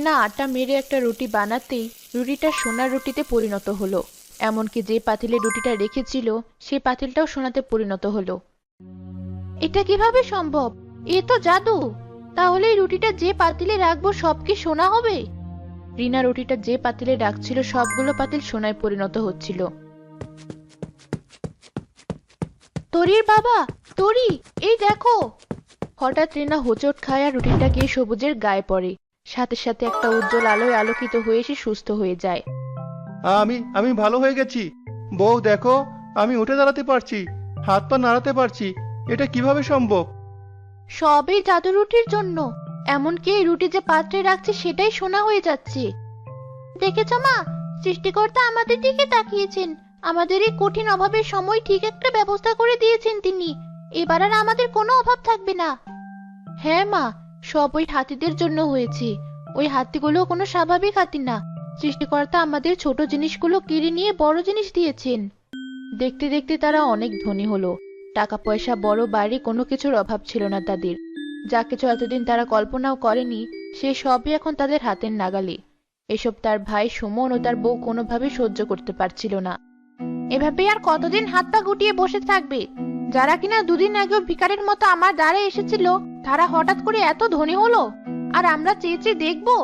না আটা মেরে একটা রুটি বানাতেই রুটিটা সোনার রুটিতে পরিণত হলো। এমনকি যে পাতিলে রুটিটা রেখেছিল সেই পাতিলটাও সোনাতে পরিণত হলো। এটা কিভাবে সম্ভব? এ তো জাদু। তাহলে এই রুটিটা যে পাতিলে রাখবো সব কি সোনা হবে? রিনা রুটিটা যে পাতিলে রাখছিল সবগুলো পাতিল সোনায় পরিণত হচ্ছিল। তরির বাবা, তরি, এই দেখো! হঠাৎ রিনা হোঁচট খায় আর রুটিটা গিয়ে সবুজের গায়ে পড়ে। সাথে সাথে একটা উজ্জ্বল আলোয় আলোকিত হয়ে সে সুস্থ হয়ে যায়। আমি আমি ভালো হয়ে গেছি। বউ দেখো, আমি উঠে দাঁড়াতে পারছি, হাত পা নাড়াতে পারছি। এটা কিভাবে সম্ভব? সবই জাদু রুটির জন্য। এমনকি এই রুটি যে পাত্রে রাখছে সেটাই সোনা হয়ে যাচ্ছে। দেখেছো মা, সৃষ্টিকর্তা আমাদের দিকে তাকিয়েছেন। আমাদের এই কঠিন অভাবের সময় ঠিক একটা ব্যবস্থা করে দিয়েছেন তিনি। এবার আর আমাদের কোনো অভাব থাকবে না। হ্যাঁ মা, সব ওই হাতিদের জন্য হয়েছে। ওই হাতিগুলো কোনো স্বাভাবিক হাতি না। সৃষ্টিকর্তা আমাদের ছোট জিনিসগুলো কেড়ে নিয়ে বড় জিনিস দিয়েছেন। দেখতে দেখতে তারা অনেক ধনী হলো। টাকা পয়সা, বড় বাড়ি, কোনো কিছুর অভাব ছিল না তাদের। যা কিছু এতদিন তারা কল্পনাও করেনি সে সবই এখন তাদের হাতের নাগালে। এসব তার ভাই সুমন ও তার বউ কোনোভাবেই সহ্য করতে পারছিল না। এভাবে আর কতদিন হাত পা গুটিয়ে বসে থাকবে? যারা কিনা দুদিন আগেও ভিখারির মতো আমার দ্বারে এসেছিল তারা হঠাৎ করে এত ধনী হলো, আর আমরা চেয়ে চেয়ে দেখবো?